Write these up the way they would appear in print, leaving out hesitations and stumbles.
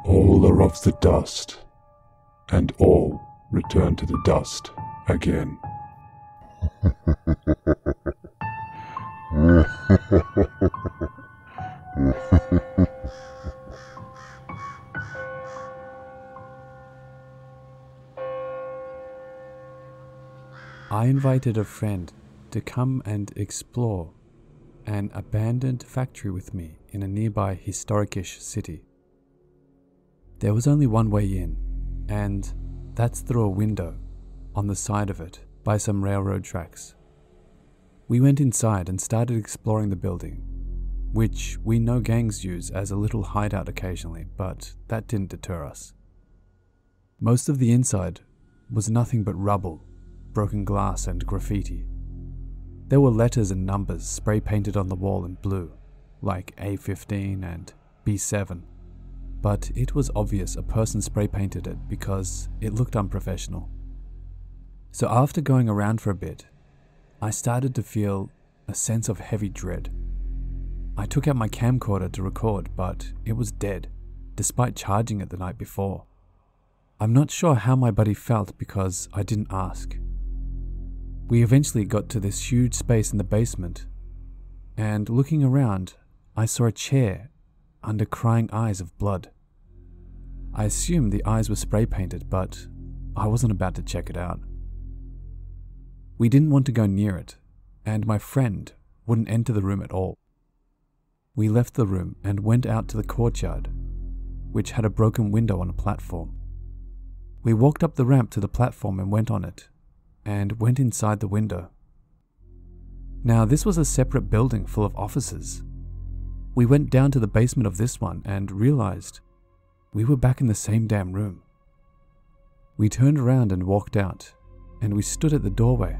All are of the dust, and all return to the dust again. I invited a friend to come and explore an abandoned factory with me in a nearby historic-ish city. There was only one way in, and that's through a window on the side of it by some railroad tracks. We went inside and started exploring the building, which we know gangs use as a little hideout occasionally, but that didn't deter us. Most of the inside was nothing but rubble, broken glass and graffiti. There were letters and numbers spray painted on the wall in blue, like A15 and B7, but it was obvious a person spray painted it because it looked unprofessional. So after going around for a bit, I started to feel a sense of heavy dread. I took out my camcorder to record, but it was dead, despite charging it the night before. I'm not sure how my buddy felt because I didn't ask. We eventually got to this huge space in the basement, and looking around, I saw a chair under crying eyes of blood. I assumed the eyes were spray painted, but I wasn't about to check it out. We didn't want to go near it, and my friend wouldn't enter the room at all. We left the room and went out to the courtyard, which had a broken window on a platform. We walked up the ramp to the platform and went on it, and went inside the window. Now, this was a separate building full of offices. We went down to the basement of this one and realized we were back in the same damn room. We turned around and walked out, and we stood at the doorway,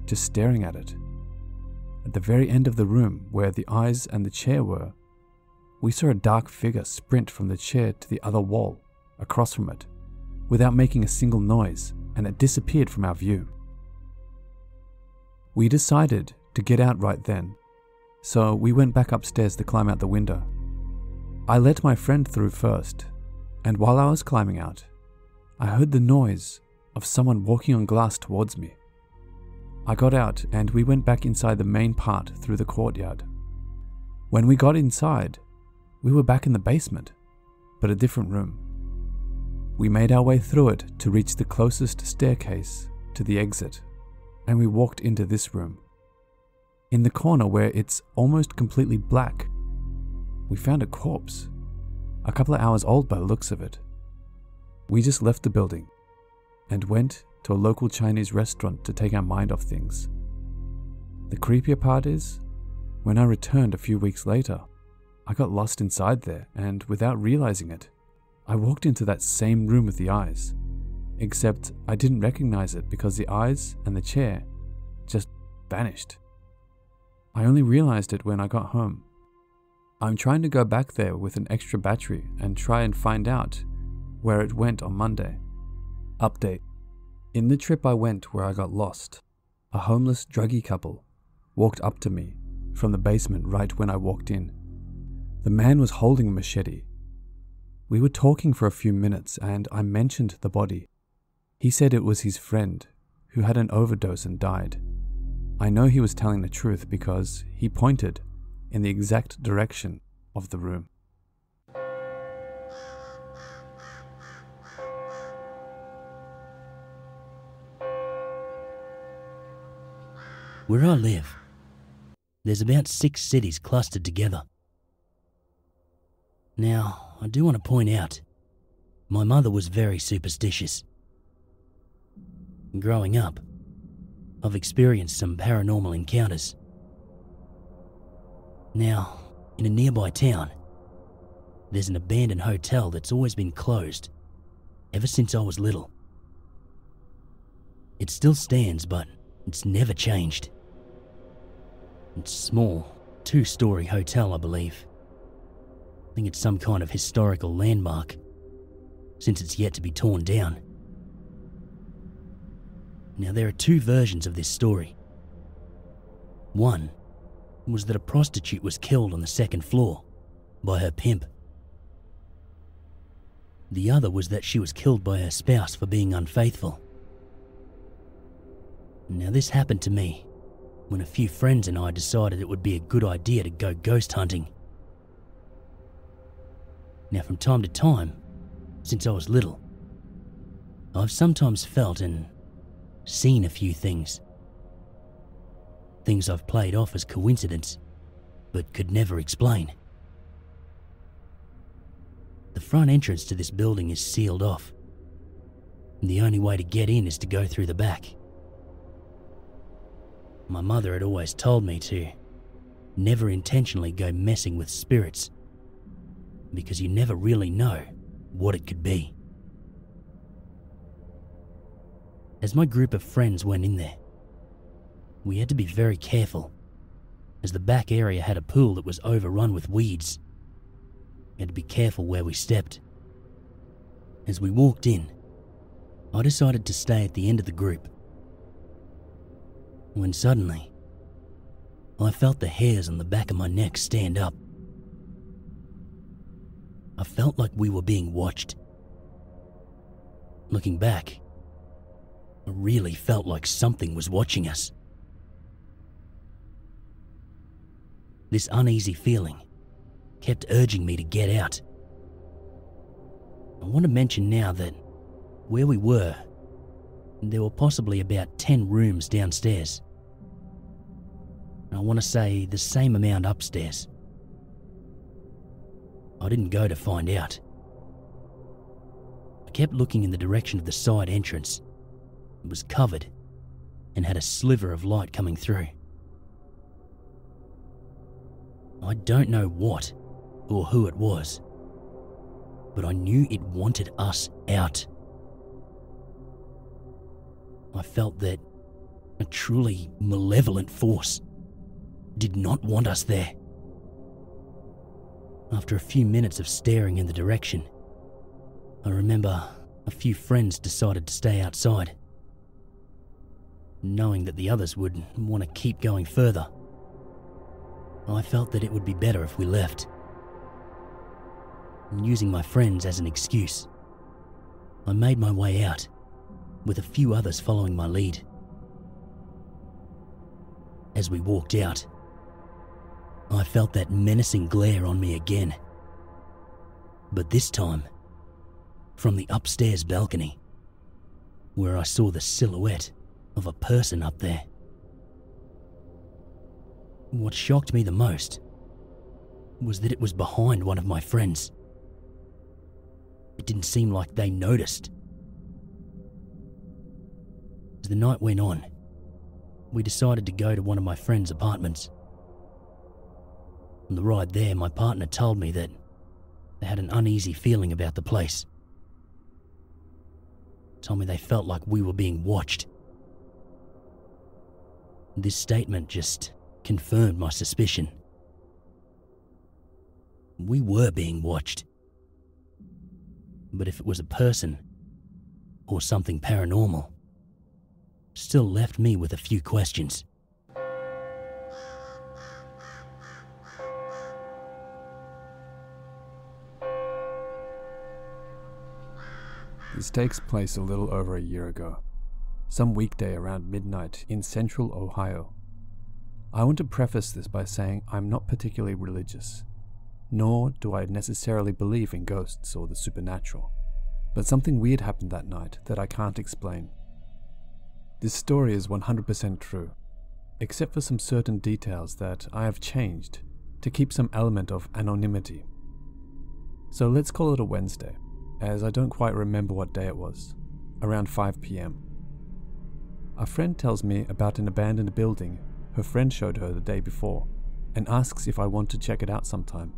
just staring at it. At the very end of the room, where the eyes and the chair were, we saw a dark figure sprint from the chair to the other wall, across from it, without making a single noise, and it disappeared from our view. We decided to get out right then, so we went back upstairs to climb out the window. I let my friend through first, and while I was climbing out, I heard the noise of someone walking on glass towards me. I got out and we went back inside the main part through the courtyard. When we got inside, we were back in the basement, but a different room. We made our way through it to reach the closest staircase to the exit, and we walked into this room. In the corner where it's almost completely black, we found a corpse, a couple of hours old by the looks of it. We just left the building and went to a local Chinese restaurant to take our mind off things. The creepier part is, when I returned a few weeks later, I got lost inside there, and without realizing it, I walked into that same room with the eyes, except I didn't recognize it because the eyes and the chair just vanished. I only realized it when I got home. I'm trying to go back there with an extra battery and try and find out where it went on Monday. Update. In the trip I went where I got lost, a homeless druggie couple walked up to me from the basement right when I walked in. The man was holding a machete. We were talking for a few minutes and I mentioned the body. He said it was his friend who had an overdose and died. I know he was telling the truth because he pointed in the exact direction of the room. Where I live, there's about 6 cities clustered together. Now, I do want to point out, my mother was very superstitious. Growing up, I've experienced some paranormal encounters. Now, in a nearby town, there's an abandoned hotel that's always been closed, ever since I was little. It still stands, but it's never changed. It's a small, 2-story hotel, I believe. I think it's some kind of historical landmark, since it's yet to be torn down. Now, there are 2 versions of this story. One was that a prostitute was killed on the 2nd floor by her pimp. The other was that she was killed by her spouse for being unfaithful. Now this happened to me when a few friends and I decided it would be a good idea to go ghost hunting. Now from time to time, since I was little, I've sometimes felt and seen a few things. Things I've played off as coincidence, but could never explain. The front entrance to this building is sealed off, and the only way to get in is to go through the back. My mother had always told me to never intentionally go messing with spirits, because you never really know what it could be. As my group of friends went in there, we had to be very careful, as the back area had a pool that was overrun with weeds. We had to be careful where we stepped. As we walked in, I decided to stay at the end of the group, when suddenly, I felt the hairs on the back of my neck stand up. I felt like we were being watched. Looking back, I really felt like something was watching us. This uneasy feeling kept urging me to get out. I want to mention now that where we were, there were possibly about 10 rooms downstairs. And I want to say the same amount upstairs. I didn't go to find out. I kept looking in the direction of the side entrance. It was covered and had a sliver of light coming through. I don't know what or who it was, but I knew it wanted us out. I felt that a truly malevolent force did not want us there. After a few minutes of staring in the direction, I remember a few friends decided to stay outside, knowing that the others would want to keep going further. I felt that it would be better if we left. And using my friends as an excuse, I made my way out, with a few others following my lead. As we walked out, I felt that menacing glare on me again, but this time from the upstairs balcony, where I saw the silhouette of a person up there. What shocked me the most was that it was behind one of my friends. It didn't seem like they noticed. As the night went on, we decided to go to one of my friend's apartments. On the ride there, my partner told me that they had an uneasy feeling about the place. Told me they felt like we were being watched. This statement just confirmed my suspicion. We were being watched. But if it was a person or something paranormal, still left me with a few questions. This takes place a little over a year ago, some weekday around midnight in central Ohio. I want to preface this by saying I'm not particularly religious, nor do I necessarily believe in ghosts or the supernatural, but something weird happened that night that I can't explain. This story is 100% true, except for some certain details that I have changed to keep some element of anonymity. So let's call it a Wednesday, as I don't quite remember what day it was, around 5 p.m. A friend tells me about an abandoned building her friend showed her the day before, and asks if I want to check it out sometime.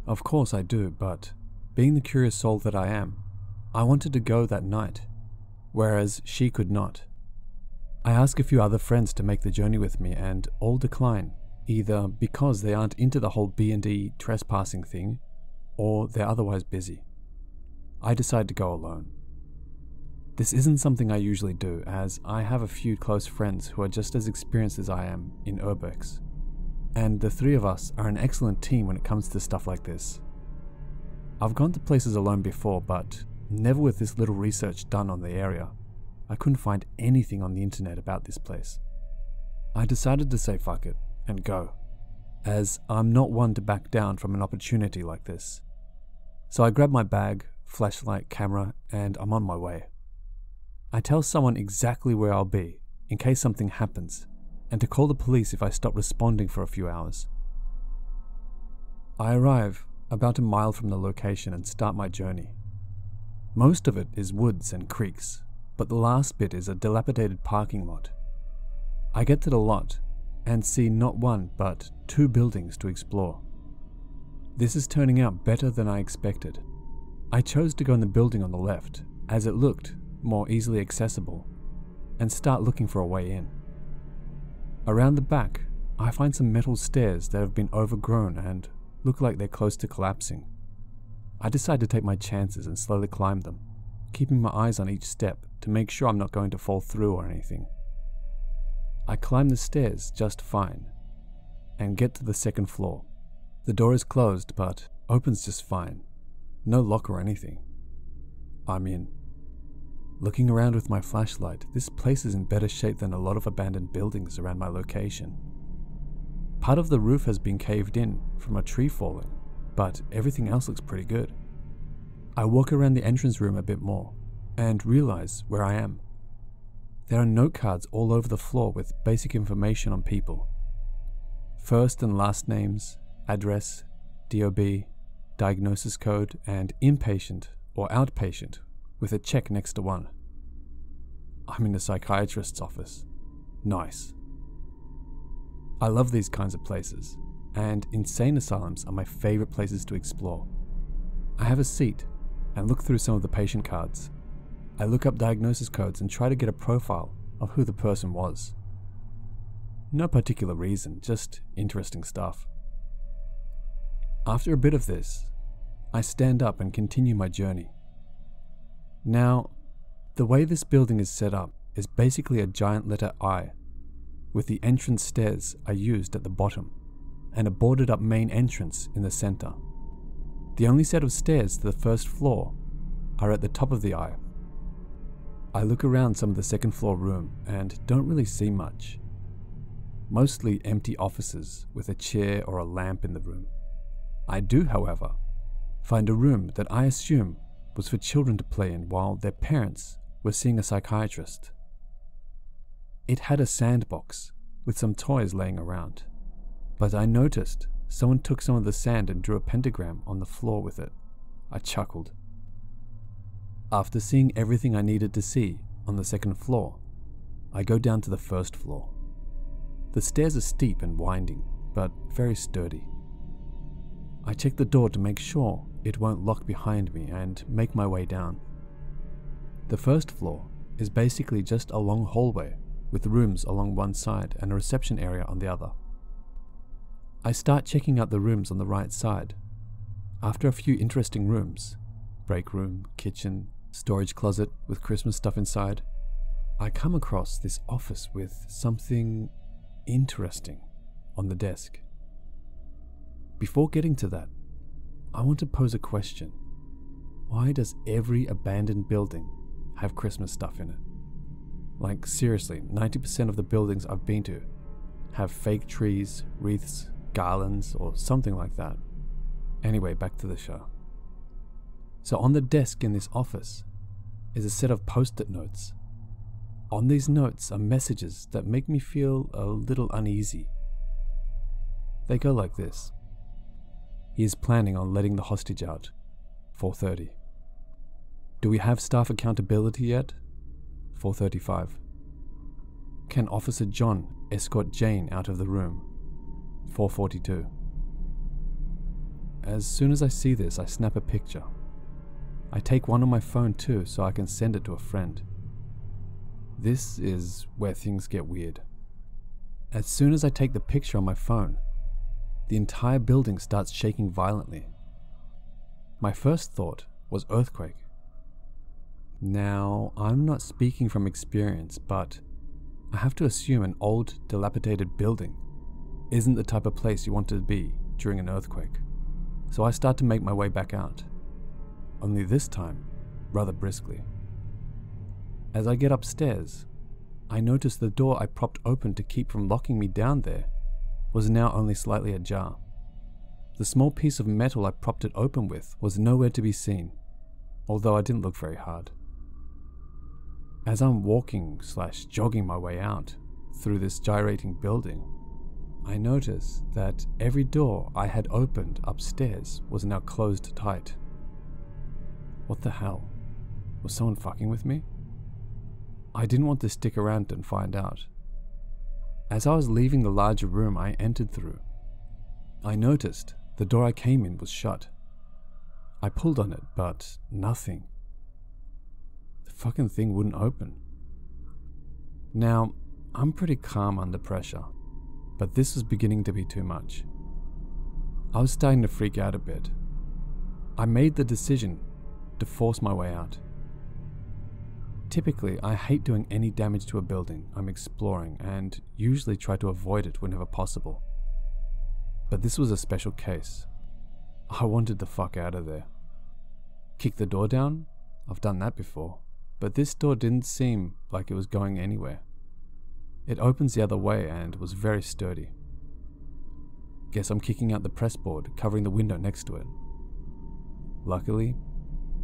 Of course I do, but being the curious soul that I am, I wanted to go that night, whereas she could not. I ask a few other friends to make the journey with me, and all decline, either because they aren't into the whole B&D trespassing thing, or they're otherwise busy. I decide to go alone. This isn't something I usually do, as I have a few close friends who are just as experienced as I am in urbex, and the three of us are an excellent team when it comes to stuff like this. I've gone to places alone before, but never with this little research done on the area. I couldn't find anything on the internet about this place. I decided to say fuck it and go, as I'm not one to back down from an opportunity like this. So I grab my bag, flashlight, camera, and I'm on my way. I tell someone exactly where I'll be in case something happens, and to call the police if I stop responding for a few hours. I arrive about a mile from the location and start my journey. Most of it is woods and creeks, but the last bit is a dilapidated parking lot. I get to the lot and see not one but 2 buildings to explore. This is turning out better than I expected. I chose to go in the building on the left as it looked more easily accessible and start looking for a way in. Around the back, I find some metal stairs that have been overgrown and look like they're close to collapsing. I decide to take my chances and slowly climb them, keeping my eyes on each step to make sure I'm not going to fall through or anything. I climb the stairs just fine and get to the 2nd floor. The door is closed but opens just fine. No lock or anything. I'm in. Looking around with my flashlight, this place is in better shape than a lot of abandoned buildings around my location. Part of the roof has been caved in from a tree falling, but everything else looks pretty good. I walk around the entrance room a bit more and realize where I am. There are note cards all over the floor with basic information on people. First and last names, address, DOB, diagnosis code, and inpatient or outpatient with a check next to one. I'm in a psychiatrist's office. Nice. I love these kinds of places, and insane asylums are my favorite places to explore. I have a seat and look through some of the patient cards. I look up diagnosis codes and try to get a profile of who the person was. No particular reason, just interesting stuff. After a bit of this, I stand up and continue my journey. Now, the way this building is set up is basically a giant letter I, with the entrance stairs are used at the bottom, and a boarded up main entrance in the center. The only set of stairs to the 1st floor are at the top of the I. I look around some of the 2nd floor room and don't really see much. Mostly empty offices with a chair or a lamp in the room. I do, however, find a room that I assume was for children to play in while their parents were seeing a psychiatrist. It had a sandbox with some toys laying around, but I noticed someone took some of the sand and drew a pentagram on the floor with it. I chuckled. After seeing everything I needed to see on the 2nd floor, I go down to the 1st floor. The stairs are steep and winding, but very sturdy. I check the door to make sure it won't lock behind me and make my way down. The 1st floor is basically just a long hallway with rooms along one side and a reception area on the other. I start checking out the rooms on the right side. After a few interesting rooms, break room, kitchen, storage closet with Christmas stuff inside, I come across this office with something interesting on the desk. Before getting to that, I want to pose a question. Why does every abandoned building have Christmas stuff in it? Like seriously, 90% of the buildings I've been to have fake trees, wreaths, garlands, or something like that. Anyway, back to the show. So on the desk in this office is a set of post-it notes. On these notes are messages that make me feel a little uneasy. They go like this. He is planning on letting the hostage out. 4:30. Do we have staff accountability yet? 4:35. Can Officer John escort Jane out of the room? 4:42. As soon as I see this, I snap a picture. I take one on my phone too so I can send it to a friend. This is where things get weird. As soon as I take the picture on my phone, the entire building starts shaking violently. My first thought was earthquake. Now, I'm not speaking from experience, but I have to assume an old, dilapidated building isn't the type of place you want to be during an earthquake. So I start to make my way back out, only this time rather briskly. As I get upstairs, I notice the door I propped open to keep from locking me down there was now only slightly ajar. The small piece of metal I propped it open with was nowhere to be seen, although I didn't look very hard. As I'm walking/jogging my way out through this gyrating building, I notice that every door I had opened upstairs was now closed tight. What the hell? Was someone fucking with me? I didn't want to stick around and find out. As I was leaving the larger room I entered through, I noticed the door I came in was shut. I pulled on it, but nothing. The fucking thing wouldn't open. Now, I'm pretty calm under pressure, but this was beginning to be too much. I was starting to freak out a bit. I made the decision to force my way out. Typically, I hate doing any damage to a building I'm exploring and usually try to avoid it whenever possible. But this was a special case. I wanted the fuck out of there. Kick the door down? I've done that before, but this door didn't seem like it was going anywhere. It opens the other way and was very sturdy. Guess I'm kicking out the pressboard covering the window next to it. Luckily,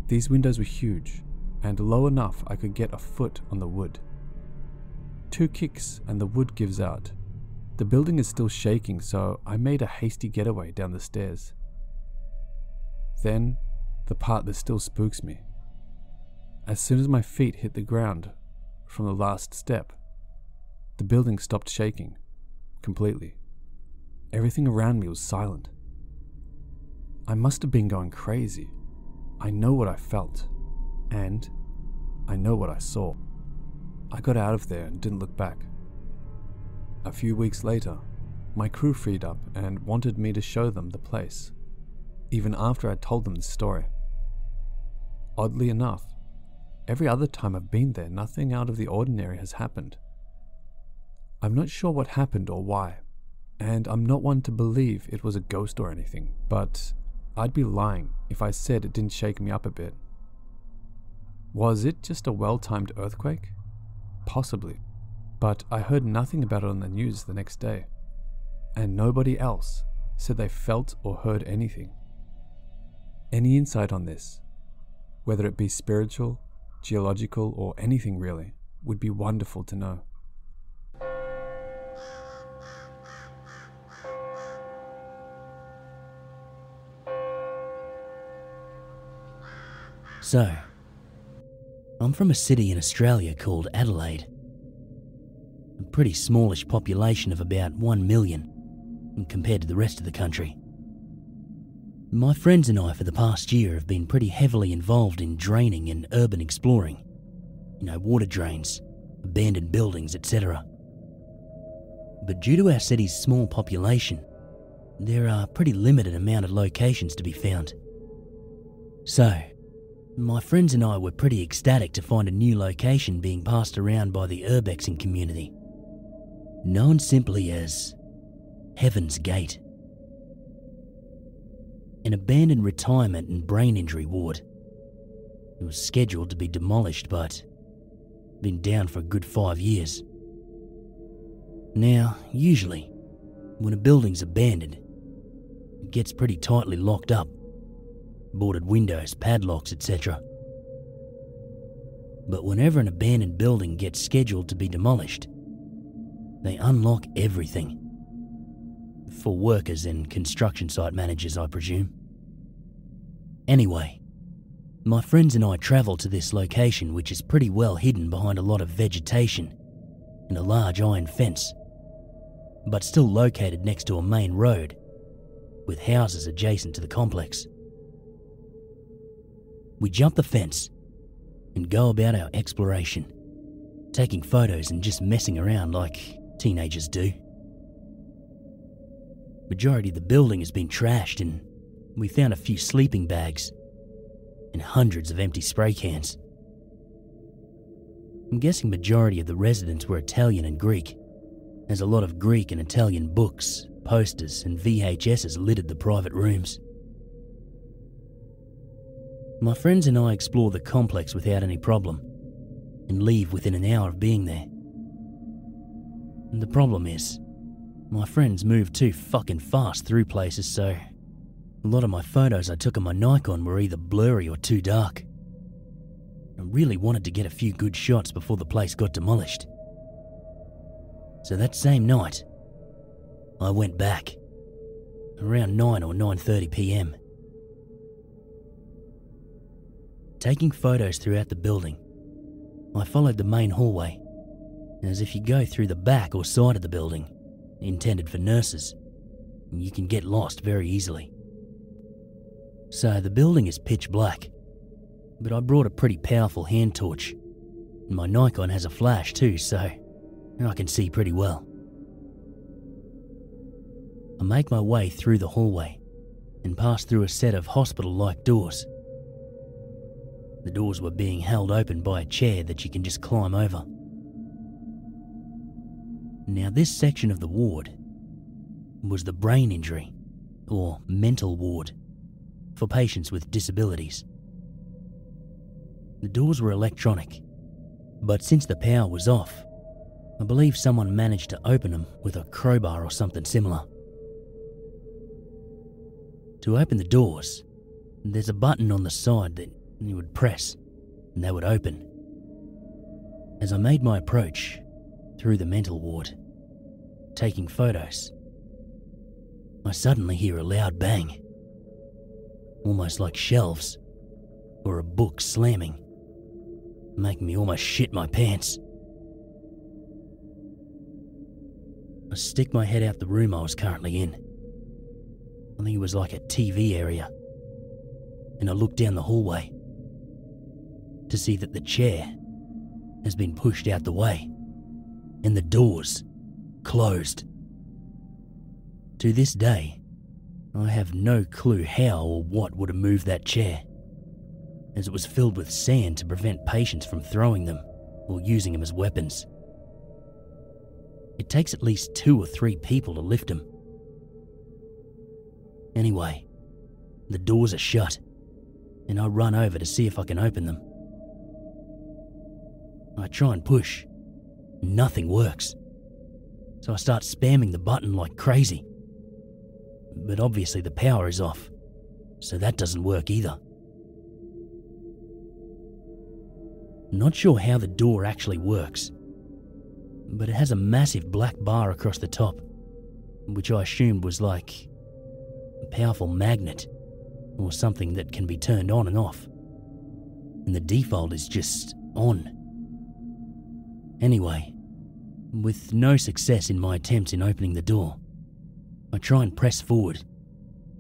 these windows were huge and low enough I could get a foot on the wood. 2 kicks and the wood gives out. The building is still shaking, so I made a hasty getaway down the stairs. Then, the part that still spooks me. As soon as my feet hit the ground from the last step, the building stopped shaking completely. Everything around me was silent. I must have been going crazy. I know what I felt, and I know what I saw. I got out of there and didn't look back. A few weeks later, my crew freed up and wanted me to show them the place, even after I told them the story. Oddly enough, every other time I've been there, nothing out of the ordinary has happened. I'm not sure what happened or why, and I'm not one to believe it was a ghost or anything, but I'd be lying if I said it didn't shake me up a bit. Was it just a well-timed earthquake? Possibly, but I heard nothing about it on the news the next day, and nobody else said they felt or heard anything. Any insight on this, whether it be spiritual, geological, or anything really, would be wonderful to know. So, I'm from a city in Australia called Adelaide. A pretty smallish population of about 1 million compared to the rest of the country. My friends and I for the past year have been pretty heavily involved in draining and urban exploring. Water drains, abandoned buildings, etc. But due to our city's small population, there are a pretty limited amount of locations to be found. So, my friends and I were pretty ecstatic to find a new location being passed around by the urbexing community, known simply as Heaven's Gate. An abandoned retirement and brain injury ward. It was scheduled to be demolished, but been down for a good 5 years. Now, usually, when a building's abandoned, it gets pretty tightly locked up. Boarded windows, padlocks, etc. But whenever an abandoned building gets scheduled to be demolished, they unlock everything. For workers and construction site managers, I presume. Anyway, my friends and I travel to this location, which is pretty well hidden behind a lot of vegetation and a large iron fence, but still located next to a main road with houses adjacent to the complex. We jump the fence and go about our exploration, taking photos and just messing around like teenagers do. Majority of the building has been trashed, and we found a few sleeping bags and hundreds of empty spray cans. I'm guessing majority of the residents were Italian and Greek, as a lot of Greek and Italian books, posters and VHSs littered the private rooms. My friends and I explore the complex without any problem and leave within an hour of being there. And the problem is, my friends move too fucking fast through places, so a lot of my photos I took on my Nikon were either blurry or too dark. I really wanted to get a few good shots before the place got demolished. So that same night, I went back, around 9 or 9:30 p.m. Taking photos throughout the building, I followed the main hallway, as if you go through the back or side of the building, intended for nurses, you can get lost very easily. So the building is pitch black, but I brought a pretty powerful hand torch, and my Nikon has a flash too, so I can see pretty well. I make my way through the hallway and pass through a set of hospital-like doors. The doors were being held open by a chair that you can just climb over. Now this section of the ward was the brain injury, or mental ward, for patients with disabilities. The doors were electronic, but since the power was off, I believe someone managed to open them with a crowbar or something similar. To open the doors, there's a button on the side that you would press and they would open. As I made my approach through the mental ward, taking photos, I suddenly hear a loud bang, almost like shelves or a book slamming, making me almost shit my pants. I stick my head out the room I was currently in. I think it was like a TV area, and I look down the hallway to see that the chair has been pushed out the way and the doors closed. To this day, I have no clue how or what would have moved that chair, as it was filled with sand to prevent patients from throwing them or using them as weapons. It takes at least 2 or 3 people to lift them. Anyway, the doors are shut, and I run over to see if I can open them. I try and push. Nothing works. So I start spamming the button like crazy. But obviously the power is off, so that doesn't work either. Not sure how the door actually works, but it has a massive black bar across the top, which I assumed was like a powerful magnet or something that can be turned on and off. And the default is just on. Anyway, with no success in my attempts in opening the door, I try and press forward,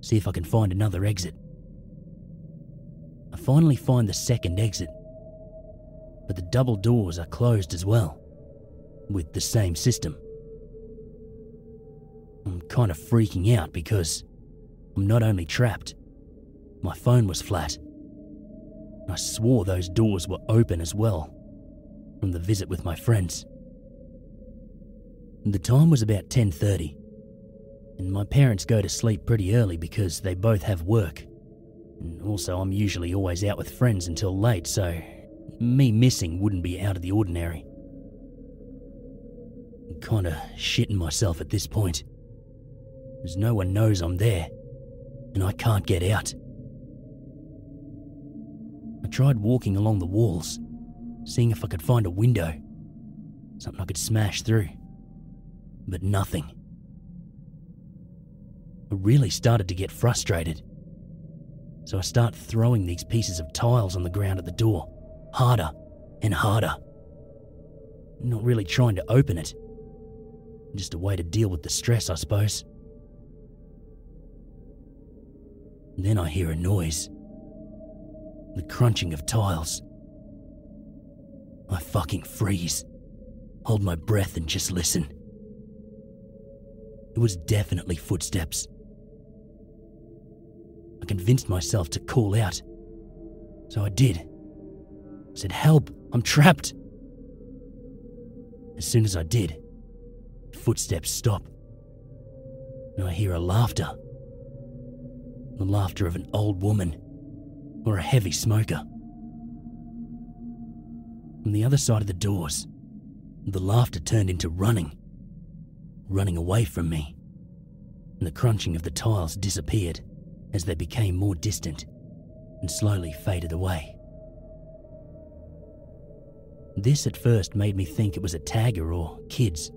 see if I can find another exit. I finally find the second exit, but the double doors are closed as well, with the same system. I'm kind of freaking out because I'm not only trapped, my phone was flat. I swore those doors were open as well from the visit with my friends. The time was about 10:30, and my parents go to sleep pretty early because they both have work. And also I'm usually always out with friends until late, so me missing wouldn't be out of the ordinary. I'm kinda shitting myself at this point, as no one knows I'm there, and I can't get out. I tried walking along the walls, seeing if I could find a window, something I could smash through, but nothing. I really started to get frustrated, so I start throwing these pieces of tiles on the ground at the door, harder and harder. Not really trying to open it, just a way to deal with the stress, I suppose. Then I hear a noise, the crunching of tiles. I fucking freeze, hold my breath and just listen. It was definitely footsteps. I convinced myself to call out, so I did. I said, "Help, I'm trapped." As soon as I did, footsteps stop, and I hear a laughter. The laughter of an old woman, or a heavy smoker. On the other side of the doors, the laughter turned into running away from me, and the crunching of the tiles disappeared as they became more distant and slowly faded away. This at first made me think it was a tagger or kids,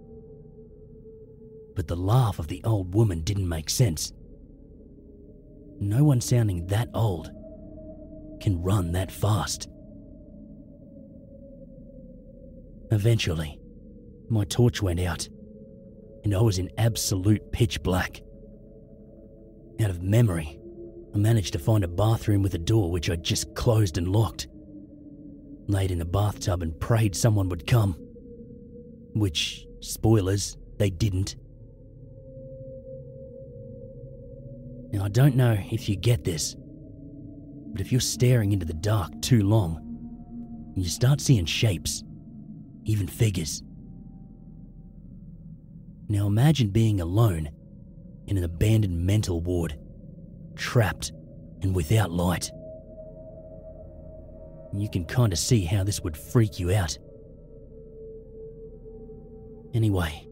but the laugh of the old woman didn't make sense. No one sounding that old can run that fast. Eventually, my torch went out, and I was in absolute pitch black. Out of memory, I managed to find a bathroom with a door which I'd just closed and locked. Laid in the bathtub and prayed someone would come. Which, spoilers, they didn't. Now, I don't know if you get this, but if you're staring into the dark too long, you start seeing shapes, even figures. Now imagine being alone in an abandoned mental ward, trapped and without light. You can kind of see how this would freak you out. Anyway,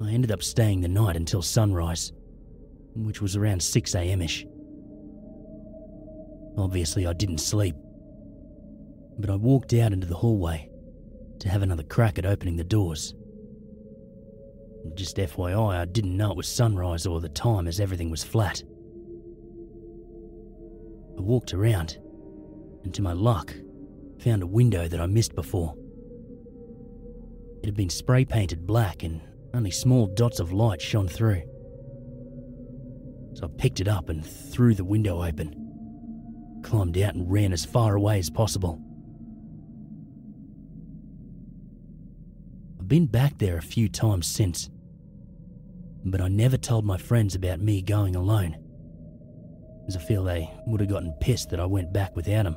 I ended up staying the night until sunrise, which was around 6 a.m.-ish. Obviously I didn't sleep, but I walked out into the hallway to have another crack at opening the doors. Just FYI, I didn't know it was sunrise or the time as everything was flat. I walked around, and to my luck, found a window that I missed before. It had been spray painted black and only small dots of light shone through. So I picked it up and threw the window open, climbed out and ran as far away as possible. I've been back there a few times since, but I never told my friends about me going alone, as I feel they would have gotten pissed that I went back without them,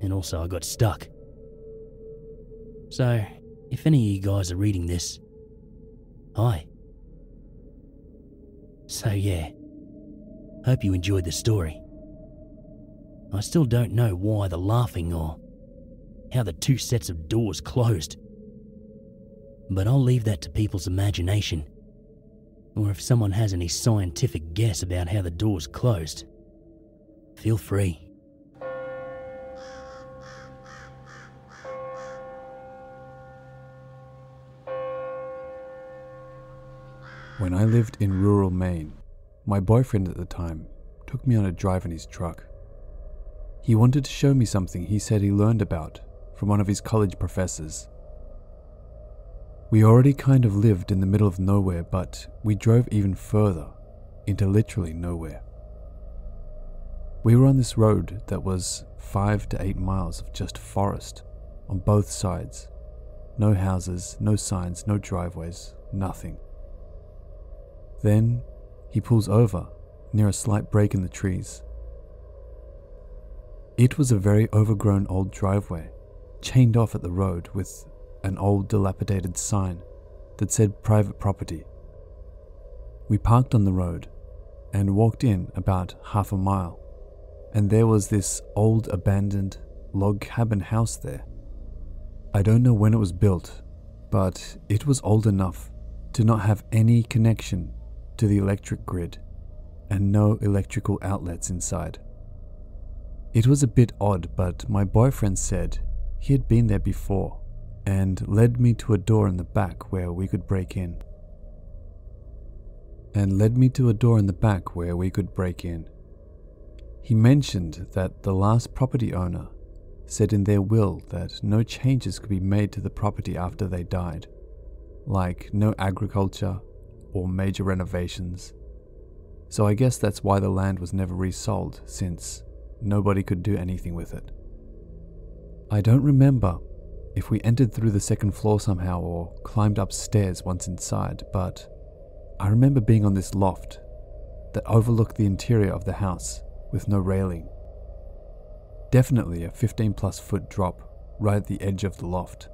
and also I got stuck. So, if any of you guys are reading this, hi. So yeah, hope you enjoyed the story. I still don't know why the laughing or how the two sets of doors closed, but I'll leave that to people's imagination, or if someone has any scientific guess about how the doors closed, feel free. When I lived in rural Maine, my boyfriend at the time took me on a drive in his truck. He wanted to show me something he said he learned about from one of his college professors. We already kind of lived in the middle of nowhere, but we drove even further into literally nowhere. We were on this road that was 5 to 8 miles of just forest on both sides. No houses, no signs, no driveways, nothing. Then he pulls over near a slight break in the trees. It was a very overgrown old driveway, chained off at the road with an old dilapidated sign that said private property. We parked on the road and walked in about half a mile, and there was this old abandoned log cabin house there. I don't know when it was built, but it was old enough to not have any connection to the electric grid and no electrical outlets inside. It was a bit odd, but my boyfriend said he had been there before and led me to a door in the back where we could break in. He mentioned that the last property owner said in their will that no changes could be made to the property after they died, like no agriculture or major renovations. So I guess that's why the land was never resold, since nobody could do anything with it. I don't remember if we entered through the second floor somehow or climbed upstairs once inside, but I remember being on this loft that overlooked the interior of the house with no railing. Definitely a 15+ foot drop right at the edge of the loft.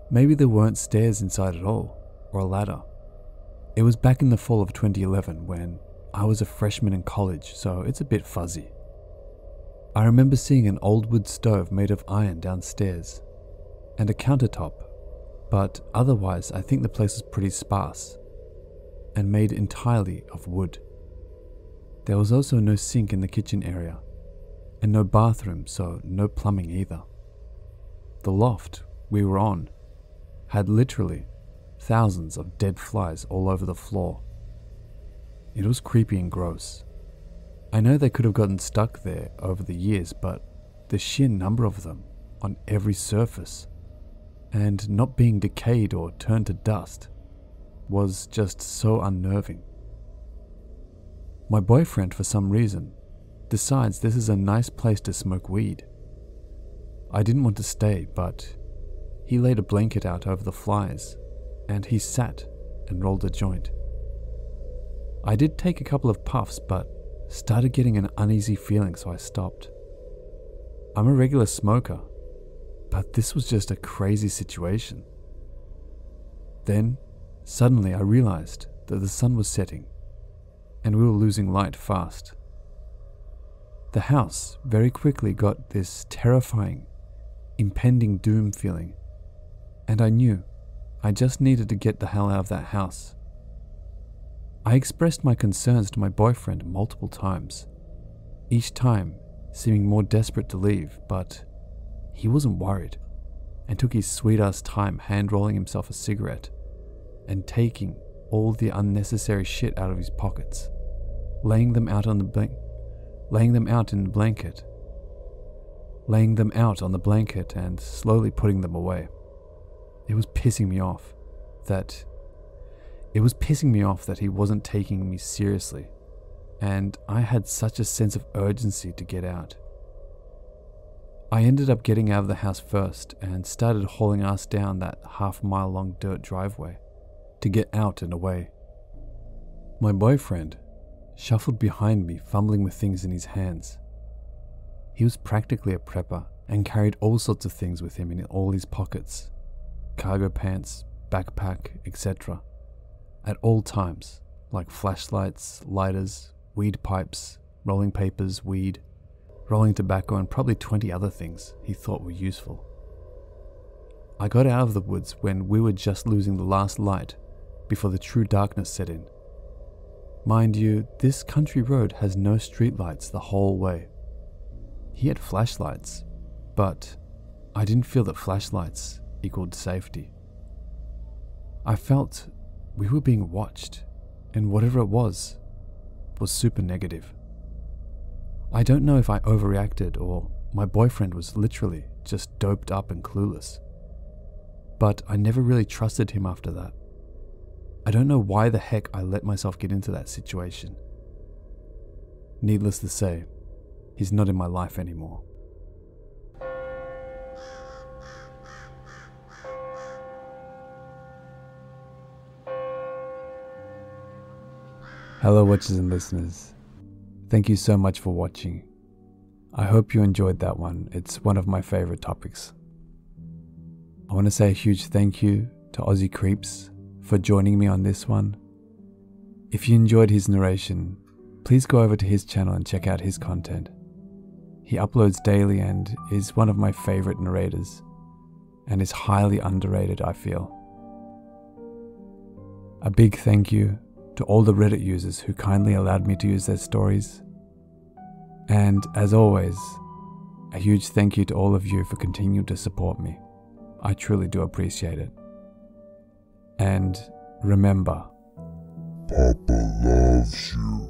Maybe there weren't stairs inside at all, or a ladder. It was back in the fall of 2011 when I was a freshman in college, so it's a bit fuzzy. I remember seeing an old wood stove made of iron downstairs, and a countertop, but otherwise I think the place was pretty sparse, and made entirely of wood. There was also no sink in the kitchen area, and no bathroom, so no plumbing either. The loft we were on had literally thousands of dead flies all over the floor. It was creepy and gross. I know they could have gotten stuck there over the years, but the sheer number of them on every surface, and not being decayed or turned to dust, was just so unnerving. My boyfriend, for some reason, decides this is a nice place to smoke weed. I didn't want to stay, but he laid a blanket out over the flies, and he sat and rolled a joint. I did take a couple of puffs, but started getting an uneasy feeling, so I stopped. I'm a regular smoker, but this was just a crazy situation. Then, suddenly I realized that the sun was setting, and we were losing light fast. The house very quickly got this terrifying, impending doom feeling, and I knew I just needed to get the hell out of that house. I expressed my concerns to my boyfriend multiple times, each time seeming more desperate to leave, but he wasn't worried and took his sweet-ass time hand-rolling himself a cigarette and taking all the unnecessary shit out of his pockets, laying them out on the blanket, laying them out on the blanket and slowly putting them away. It was pissing me off that he wasn't taking me seriously, and I had such a sense of urgency to get out. I ended up getting out of the house first and started hauling ass down that half-mile-long dirt driveway to get out and away. My boyfriend shuffled behind me, fumbling with things in his hands. He was practically a prepper and carried all sorts of things with him in all his pockets, cargo pants, backpack, etc., at all times, like flashlights, lighters, weed pipes, rolling papers, weed, rolling tobacco, and probably 20 other things he thought were useful. I got out of the woods when we were just losing the last light before the true darkness set in. Mind you, this country road has no streetlights the whole way. He had flashlights, but I didn't feel that flashlights equaled safety. I felt we were being watched, and whatever it was super negative. I don't know if I overreacted or my boyfriend was literally just doped up and clueless, but I never really trusted him after that. I don't know why the heck I let myself get into that situation. Needless to say, he's not in my life anymore. Hello watchers and listeners, thank you so much for watching. I hope you enjoyed that one. It's one of my favorite topics. I want to say a huge thank you to Aussie Creeps for joining me on this one. If you enjoyed his narration, please go over to his channel and check out his content. He uploads daily and is one of my favorite narrators, and is highly underrated, I feel. A big thank you to all the Reddit users who kindly allowed me to use their stories. And as always, a huge thank you to all of you for continuing to support me. I truly do appreciate it. And remember, Papa loves you.